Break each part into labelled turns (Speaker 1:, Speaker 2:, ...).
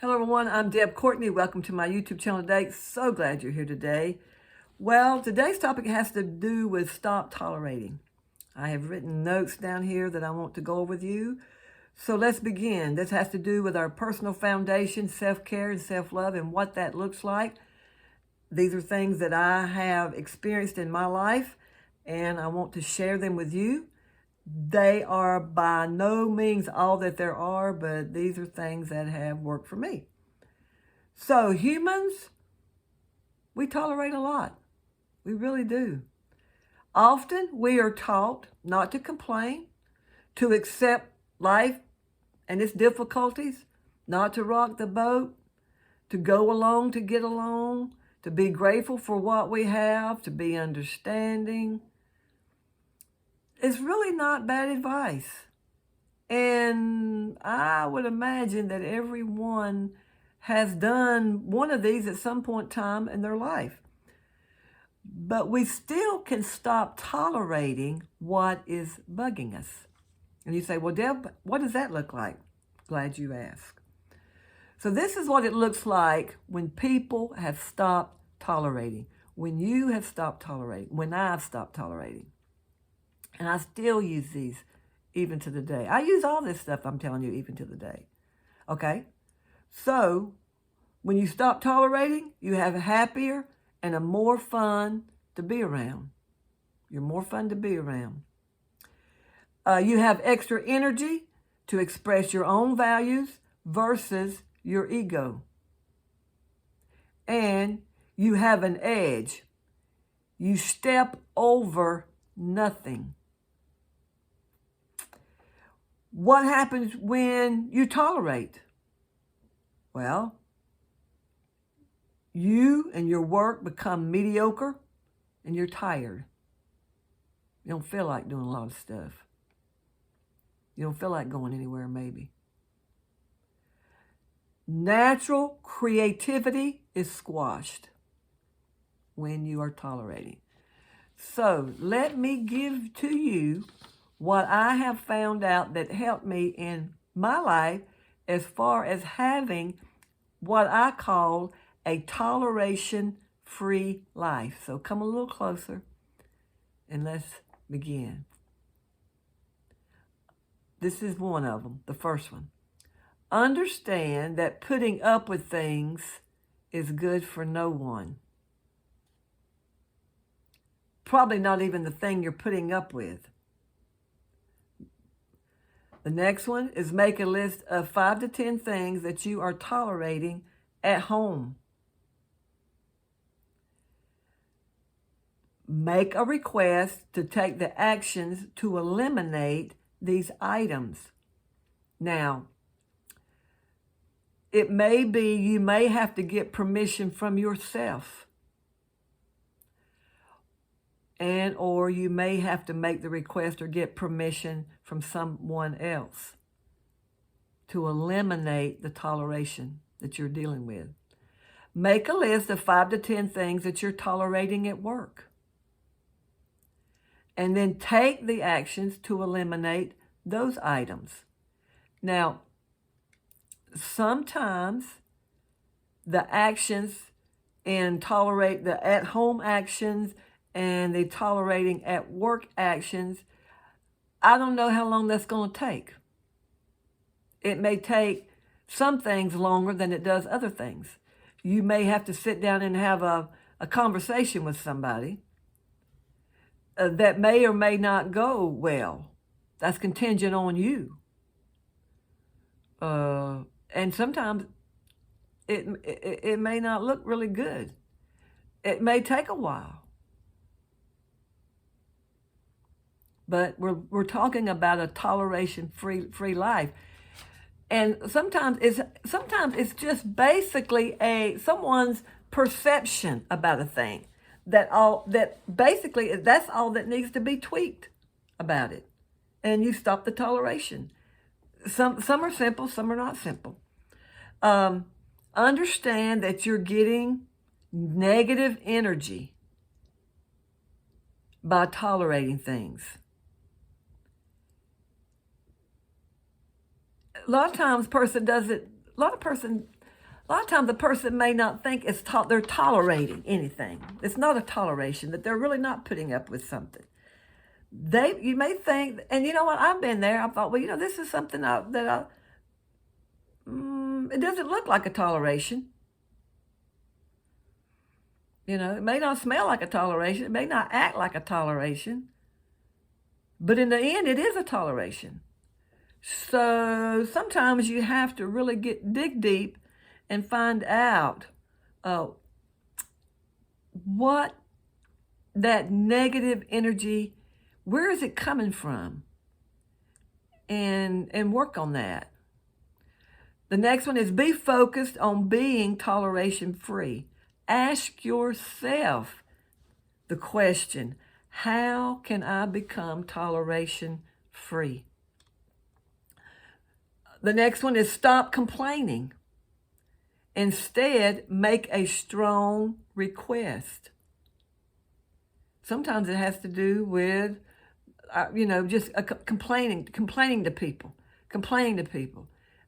Speaker 1: Hello everyone, I'm Deb Courtney. Welcome to my YouTube channel today. So glad you're here today. Well, today's topic has to do with stop tolerating. I have written notes down here that I want to go over with you. So let's begin. This has to do with our personal foundation, self-care and self-love and what that looks like. These are things that I have experienced in my life and I want to share them with you. They are by no means all that there are, but these are things that have worked for me. So humans, we tolerate a lot. We really do. Often we are taught not to complain, to accept life and its difficulties, not to rock the boat, to go along to get along, to be grateful for what we have, to be understanding. It's really not bad advice. And I would imagine that everyone has done one of these at some point in time in their life. But we still can stop tolerating what is bugging us. And you say, well, Deb, what does that look like? Glad you asked. So this is what it looks like when people have stopped tolerating, when you have stopped tolerating, when I've stopped tolerating. And I still use these even to the day. I use all this stuff I'm telling you even to the day. Okay? So when you stop tolerating, you have a happier and a more fun to be around. You're more fun to be around. You have extra energy to express your own values versus your ego. And you have an edge. You step over nothing. What happens when you tolerate? Well, you and your work become mediocre and you're tired. You don't feel like doing a lot of stuff. You don't feel like going anywhere, maybe. Natural creativity is squashed when you are tolerating. So let me give to you what I have found out that helped me in my life as far as having what I call a toleration-free life. So come a little closer and let's begin. This is one of them, the first one. Understand that putting up with things is good for no one. Probably not even the thing you're putting up with. The next one is make a list of 5 to 10 things that you are tolerating at home. Make a request to take the actions to eliminate these items. Now, it may be you may have to get permission from yourself. And or you may have to make the request or get permission from someone else to eliminate the toleration that you're dealing with. Make a list of 5 to 10 things that you're tolerating at work. And then take the actions to eliminate those items. Now, sometimes the actions and tolerate the at-home actions and the tolerating at work actions, I don't know how long that's going to take. It may take some things longer than it does other things. You may have to sit down and have a conversation with somebody that may or may not go well. That's contingent on you. And sometimes it may not look really good. It may take a while. But we're talking about a toleration-free life. And sometimes it's just basically someone's perception about a thing. That's all that needs to be tweaked about it. And you stop the toleration. Some are simple, some are not simple. Understand that you're getting negative energy by tolerating things. A lot of times a lot of person A lot of times the person may not think they're tolerating anything. It's not a toleration, that they're really not putting up with something. You may think, and you know what, I've been there. I thought, well, this is something it doesn't look like a toleration. It may not smell like a toleration. It may not act like a toleration. But in the end, it is a toleration. So sometimes you have to really dig deep and find out what that negative energy, where is it coming from? And work on that. The next one is be focused on being toleration free. Ask yourself the question, how can I become toleration free? The next one is stop complaining. Instead, make a strong request. Sometimes it has to do with, just complaining to people.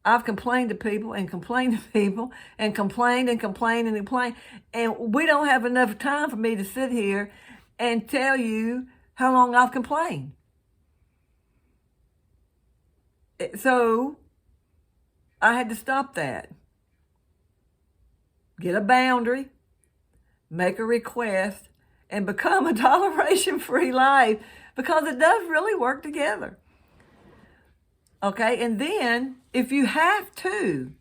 Speaker 1: I've complained to people and complained to people and complained and complained and complained. And we don't have enough time for me to sit here and tell you how long I've complained. So I had to stop that. Get a boundary, make a request, and become a toleration-free life, because it does really work together. Okay, and then if you have to,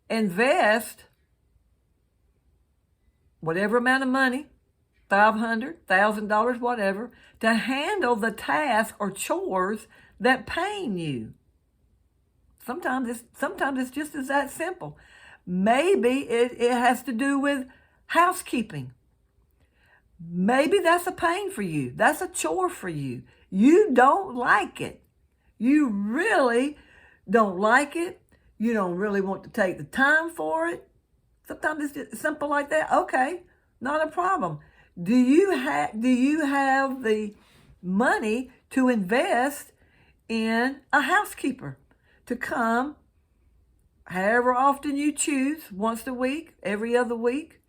Speaker 1: invest whatever amount of money, $500, $1,000, whatever, to handle the tasks or chores that pain you. Sometimes it's just as that simple. Maybe it has to do with housekeeping. Maybe that's a pain for you. That's a chore for you. You don't like it. You really don't like it. You don't really want to take the time for it. Sometimes it's just simple like that. Okay, not a problem. Do you have the money to invest in a housekeeper to come however often you choose, once a week, every other week,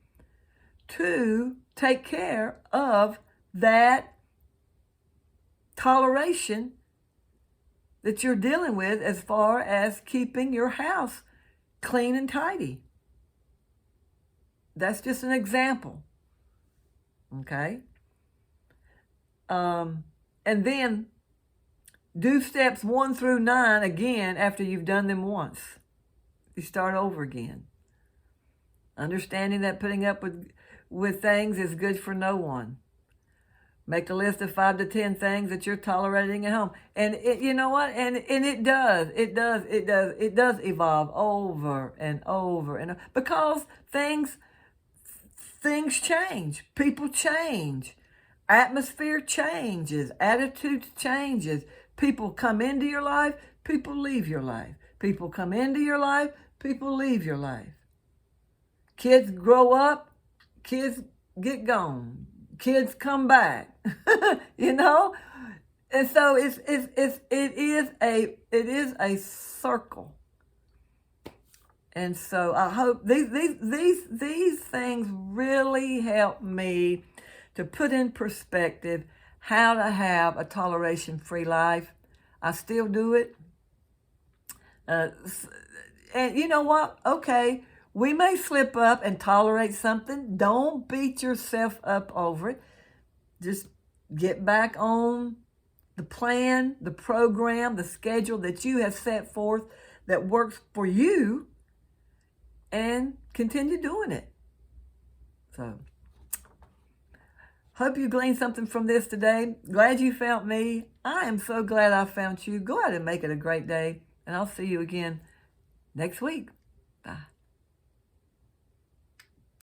Speaker 1: to take care of that toleration that you're dealing with as far as keeping your house clean and tidy? That's just an example. Okay? And then do steps 1 through 9 again after you've done them once. You start over again. Understanding that putting up with things is good for no one. Make a list of 5 to 10 things that you're tolerating at home. And you know what? And it does evolve over and over and over, because things change. People change. Atmosphere changes. Attitude changes. People come into your life. People leave your life. People come into your life. People leave your life. Kids grow up. Kids get gone. Kids come back. And so it is a circle. And so I hope these things really help me to put in perspective how to have a toleration-free life. I still do it. And you know what? Okay, we may slip up and tolerate something. Don't beat yourself up over it. Just get back on the plan, the program, the schedule that you have set forth that works for you, and continue doing it. So, hope you gleaned something from this today. Glad you found me. I am so glad I found you. Go out and make it a great day, and I'll see you again next week. Bye.